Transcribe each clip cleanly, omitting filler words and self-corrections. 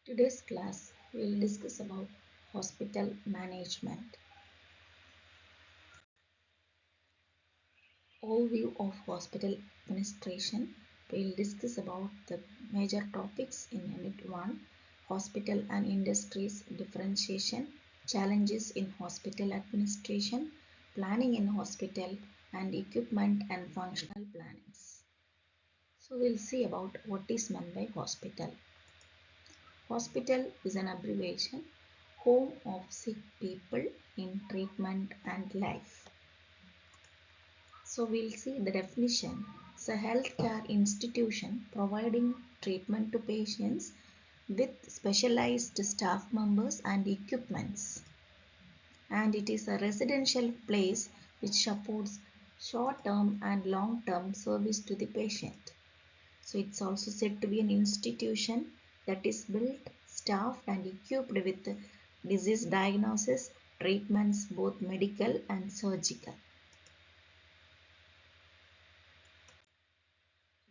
Today's class we will discuss about hospital management. Overview of hospital administration. We will discuss about the major topics in Unit 1, Hospital and Industries Differentiation, Challenges in Hospital Administration, Planning in Hospital, and Equipment and Functional Plannings. So we will see about what is meant by hospital. Hospital is an abbreviation, home of sick people in treatment and life. So we'll see the definition. It's a healthcare institution providing treatment to patients with specialized staff members and equipments. And it is a residential place which supports short-term and long-term service to the patient. So it's also said to be an institution that is built, staffed and equipped with disease diagnosis, treatments both medical and surgical.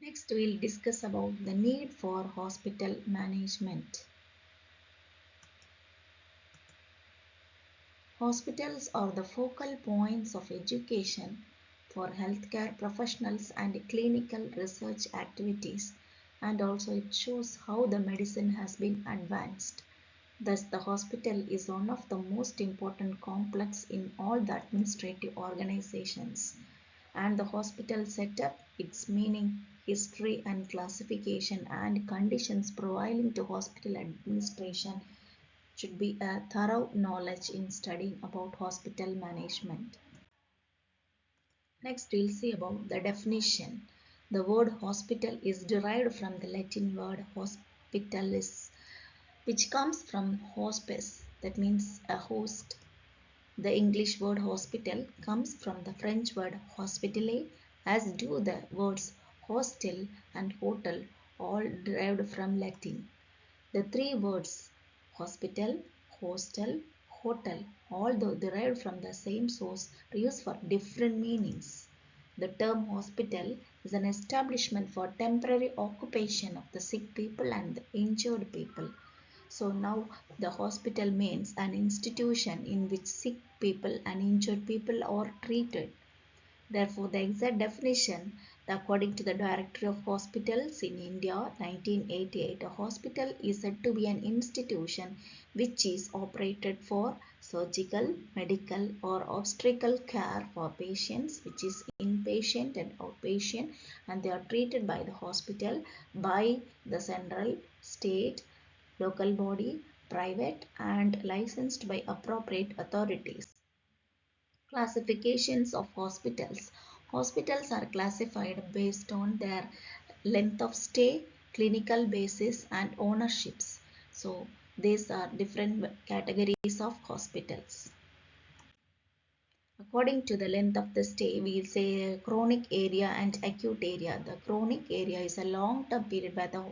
Next we'll discuss about the need for hospital management. Hospitals are the focal points of education for healthcare professionals and clinical research activities, and also it shows how the medicine has been advanced. Thus, the hospital is one of the most important complex in all the administrative organizations. And the hospital setup, its meaning, history and classification and conditions prevailing to hospital administration should be a thorough knowledge in studying about hospital management. Next, we'll see about the definition. The word hospital is derived from the Latin word hospitalis, which comes from hospice, that means a host. The English word hospital comes from the French word hospitalier, as do the words hostel and hotel, all derived from Latin. The three words hospital, hostel, hotel, although derived from the same source, are used for different meanings. The term hospital is an establishment for temporary occupation of the sick people and the injured people. So now the hospital means an institution in which sick people and injured people are treated. Therefore, the exact definition, according to the Directory of Hospitals in India, 1988, a hospital is said to be an institution which is operated for surgical, medical or obstetrical care for patients, which is inpatient and outpatient, and they are treated by the hospital by the central, state, local body, private and licensed by appropriate authorities. Classifications of hospitals. Hospitals are classified based on their length of stay, clinical basis and ownerships. So these are different categories of hospitals. According to the length of the stay, we will say chronic area and acute area. The chronic area is a long-term period where the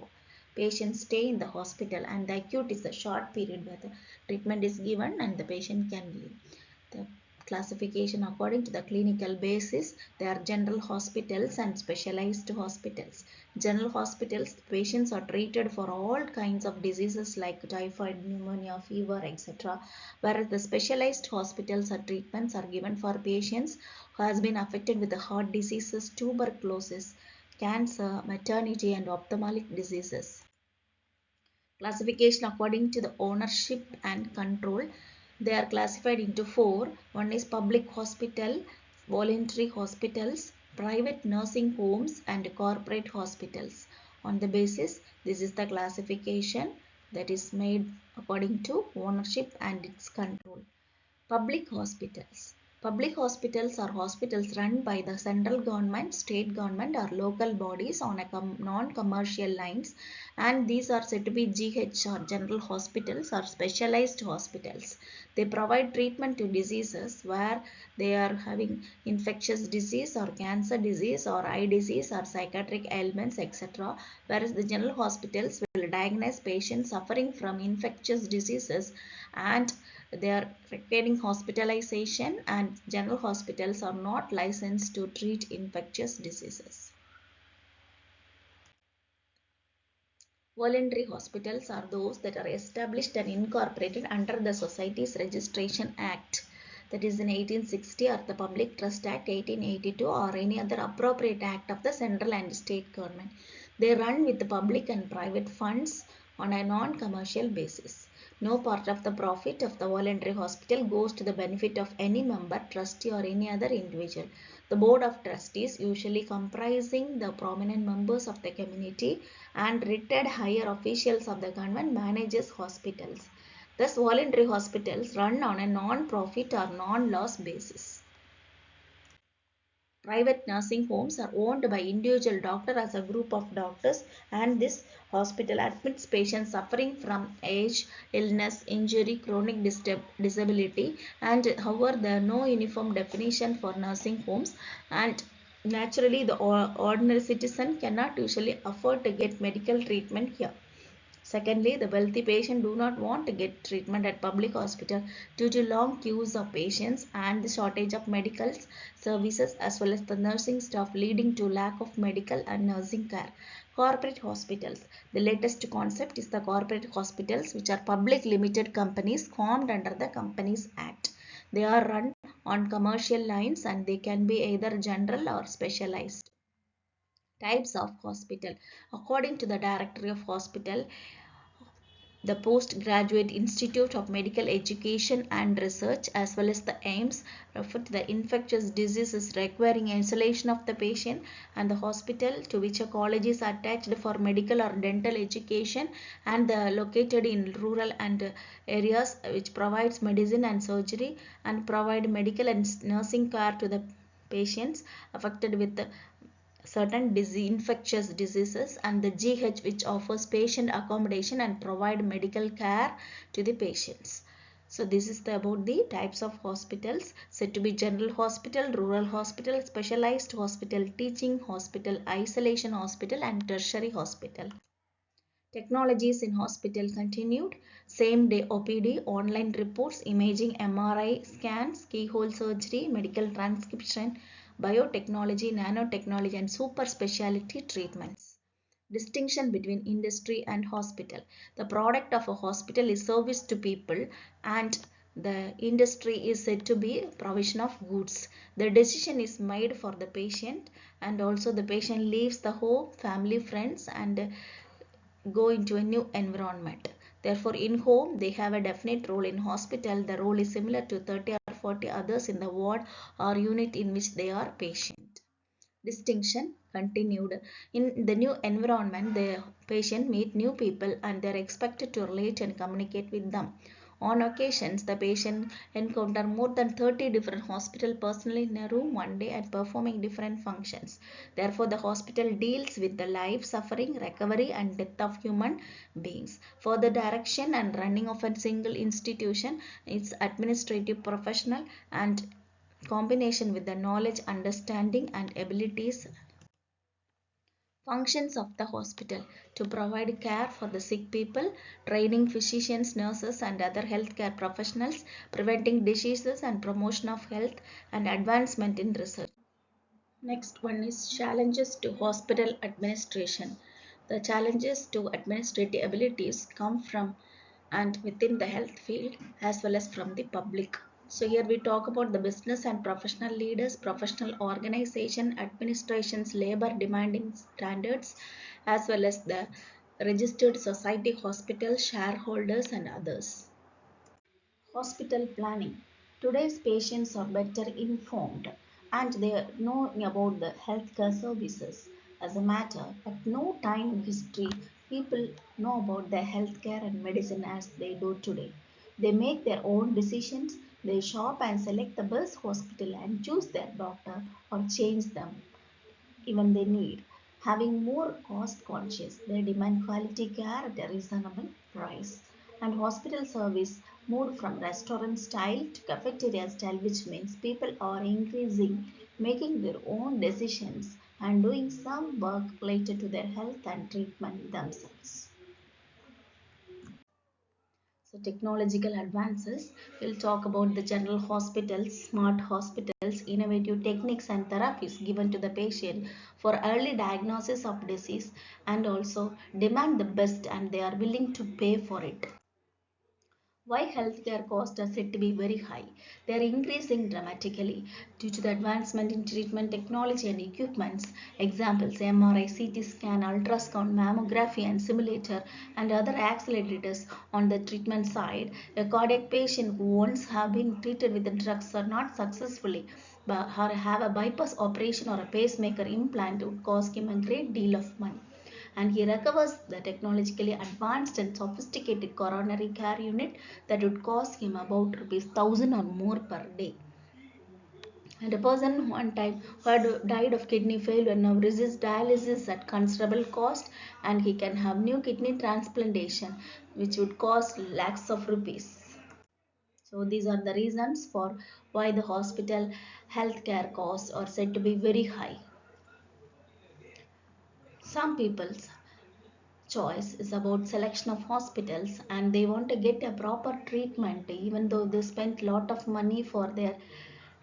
patient stay in the hospital, and the acute is a short period where the treatment is given and the patient can leave. The classification according to the clinical basis, there are general hospitals and specialized hospitals. General hospitals, patients are treated for all kinds of diseases like typhoid, pneumonia, fever, etc. Whereas the specialized hospitals or treatments are given for patients who has been affected with the heart diseases, tuberculosis, cancer, maternity and ophthalmic diseases. Classification according to the ownership and control. They are classified into four. One is public hospital, voluntary hospitals, private nursing homes and corporate hospitals. On the basis, this is the classification that is made according to ownership and its control. Public hospitals. Public hospitals are hospitals run by the central government, state government or local bodies on a non-commercial lines, and these are said to be GH or general hospitals or specialized hospitals. They provide treatment to diseases where they are having infectious disease or cancer disease or eye disease or psychiatric ailments, etc. Whereas the general hospitals will diagnose patients suffering from infectious diseases and they are requiring hospitalization, and general hospitals are not licensed to treat infectious diseases. Voluntary hospitals are those that are established and incorporated under the Societies Registration Act, that is in 1860, or the Public Trust Act 1882, or any other appropriate act of the central and state government. They run with the public and private funds on a non-commercial basis. No part of the profit of the voluntary hospital goes to the benefit of any member, trustee, or any other individual. The board of trustees, usually comprising the prominent members of the community and retired higher officials of the government, manages hospitals. Thus, voluntary hospitals run on a non-profit or non-loss basis. Private nursing homes are owned by individual doctor as a group of doctors, and this hospital admits patients suffering from age, illness, injury, chronic disability, and however there are no uniform definition for nursing homes, and naturally the ordinary citizen cannot usually afford to get medical treatment here. Secondly, the wealthy patient do not want to get treatment at public hospital due to long queues of patients and the shortage of medical services as well as the nursing staff, leading to lack of medical and nursing care. Corporate hospitals. The latest concept is the corporate hospitals, which are public limited companies formed under the Companies Act. They are run on commercial lines and they can be either general or specialized. Types of hospital. According to the Directory of Hospital, the Postgraduate Institute of Medical Education and Research, as well as the AIMS, refer to the infectious diseases requiring isolation of the patient, and the hospital to which a college is attached for medical or dental education, and located in rural and areas which provides medicine and surgery and provide medical and nursing care to the patients affected with certain infectious diseases, and the GH, which offers patient accommodation and provide medical care to the patients. So this is about the types of hospitals said to be general hospital, rural hospital, specialized hospital, teaching hospital, isolation hospital, and tertiary hospital. Technologies in hospital continued. Same day OPD, online reports, imaging, MRI scans, keyhole surgery, medical transcription, biotechnology, nanotechnology, and super specialty treatments. Distinction between industry and hospital. The product of a hospital is service to people, and the industry is said to be provision of goods. The decision is made for the patient, and also the patient leaves the home, family, friends, and go into a new environment. Therefore, in home, they have a definite role. In hospital, the role is similar to 30 or 40 others in the ward or unit in which they are patient. Distinction continued. In the new environment, the patient meet new people and they are expected to relate and communicate with them. On occasions, the patient encounter more than 30 different hospital personnel in a room one day and performing different functions. Therefore, the hospital deals with the life, suffering, recovery, and death of human beings. For the direction and running of a single institution, its administrative professional and combination with the knowledge, understanding, and abilities. Functions of the hospital: to provide care for the sick people, training physicians, nurses, and other healthcare professionals, preventing diseases and promotion of health, and advancement in research. Next one is challenges to hospital administration. The challenges to administrative abilities come from and within the health field as well as from the public. So here we talk about the business and professional leaders, professional organization, administrations, labor demanding standards, as well as the registered society, hospital, shareholders, and others. Hospital planning. Today's patients are better informed and they know about the healthcare services. As a matter, at no time in history, people know about their healthcare and medicine as they do today. They make their own decisions, they shop and select the best hospital and choose their doctor or change them even they need. Having more cost conscious, they demand quality care at a reasonable price. And hospital service moved from restaurant style to cafeteria style, which means people are increasing making their own decisions and doing some work related to their health and treatment themselves. So technological advances, we'll talk about the general hospitals, smart hospitals, innovative techniques and therapies given to the patient for early diagnosis of disease, and also demand the best and they are willing to pay for it. Why healthcare costs are said to be very high? They are increasing dramatically due to the advancement in treatment technology and equipments. Examples: MRI, CT scan, ultrasound, mammography, and simulator, and other accelerators. On the treatment side, a cardiac patient who once have been treated with the drugs or not successfully or have a bypass operation or a pacemaker implant would cost him a great deal of money, and he recovers the technologically advanced and sophisticated coronary care unit that would cost him about rupees 1000 or more per day. And a person one time who had died of kidney failure now resists dialysis at considerable cost, and he can have new kidney transplantation which would cost lakhs of rupees. So these are the reasons for why the hospital healthcare costs are said to be very high. Some people's choice is about selection of hospitals and they want to get a proper treatment even though they spent lot of money for their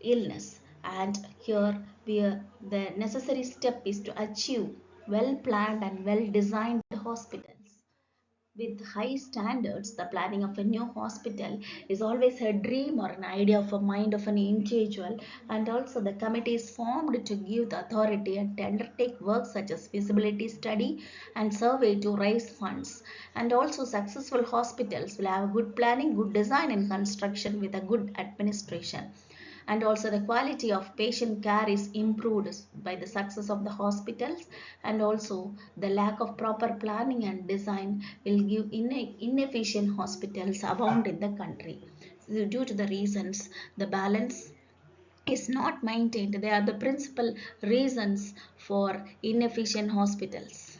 illness, and here the necessary step is to achieve well planned and well designed hospitals with high standards. The planning of a new hospital is always a dream or an idea of a mind of an individual, and also the committee is formed to give the authority and to undertake work such as feasibility study and survey to raise funds. And also successful hospitals will have good planning, good design and construction with a good administration, and also the quality of patient care is improved by the success of the hospitals, and also the lack of proper planning and design will give inefficient hospitals abound in the country. So due to the reasons, the balance is not maintained. They are the principal reasons for inefficient hospitals.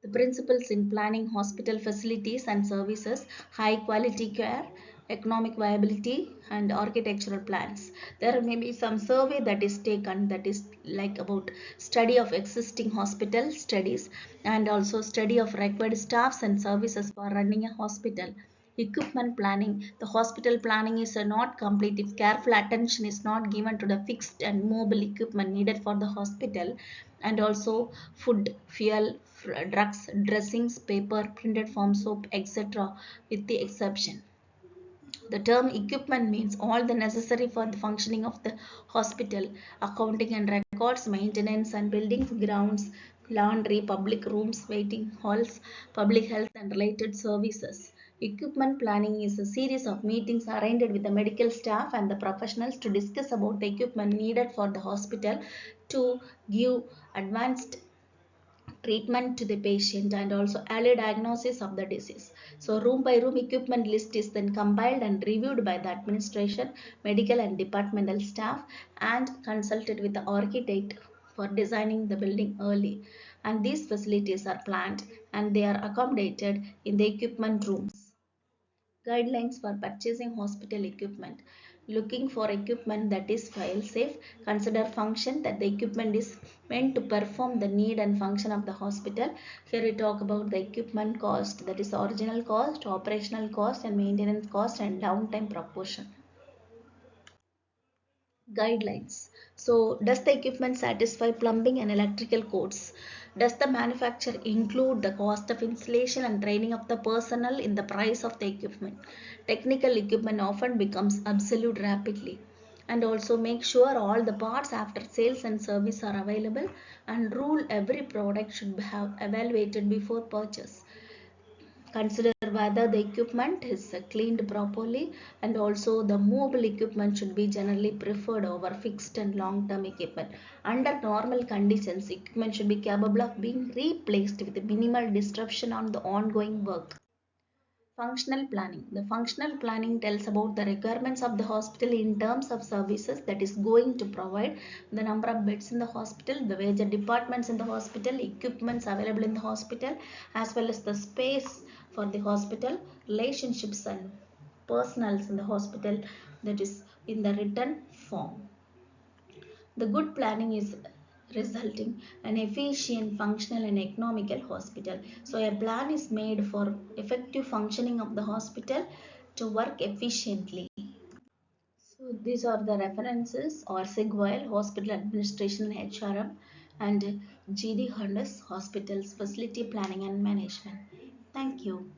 The principles in planning hospital facilities and services, high quality care, economic viability, and architectural plans. There may be some survey that is taken that is like about study of existing hospital studies, and also study of required staffs and services for running a hospital. Equipment planning. The hospital planning is not complete if careful attention is not given to the fixed and mobile equipment needed for the hospital, and also food, fuel, drugs, dressings, paper, printed form soap, etc. with the exception. The term equipment means all the necessary for the functioning of the hospital: accounting and records, maintenance and buildings, grounds, laundry, public rooms, waiting halls, public health and related services. Equipment planning is a series of meetings arranged with the medical staff and the professionals to discuss about the equipment needed for the hospital to give advanced treatment to the patient and also early diagnosis of the disease. So room by room equipment list is then compiled and reviewed by the administration, medical and departmental staff, and consulted with the architect for designing the building early. And these facilities are planned and they are accommodated in the equipment rooms. Guidelines for purchasing hospital equipment. Looking for equipment that is fail safe. Consider function, that the equipment is meant to perform the need and function of the hospital. Here we talk about the equipment cost, that is original cost, operational cost and maintenance cost and downtime proportion. Guidelines. So, does the equipment satisfy plumbing and electrical codes? Does the manufacturer include the cost of installation and training of the personnel in the price of the equipment? Technical equipment often becomes obsolete rapidly. And also make sure all the parts after sales and service are available, and rule every product should have evaluated before purchase. Consider whether the equipment is cleaned properly, and also the mobile equipment should be generally preferred over fixed and long-term equipment. Under normal conditions, equipment should be capable of being replaced with minimal disruption on the ongoing work. Functional planning. The functional planning tells about the requirements of the hospital in terms of services that is going to provide, the number of beds in the hospital, the major departments in the hospital, equipments available in the hospital, as well as the space for the hospital, relationships and personals in the hospital, that is in the written form. The good planning is resulting an efficient, functional and economical hospital. So a plan is made for effective functioning of the hospital to work efficiently. So these are the references or SIGWILE, Hospital Administration and HRM, and GD Harness Hospitals Facility Planning and Management. Thank you.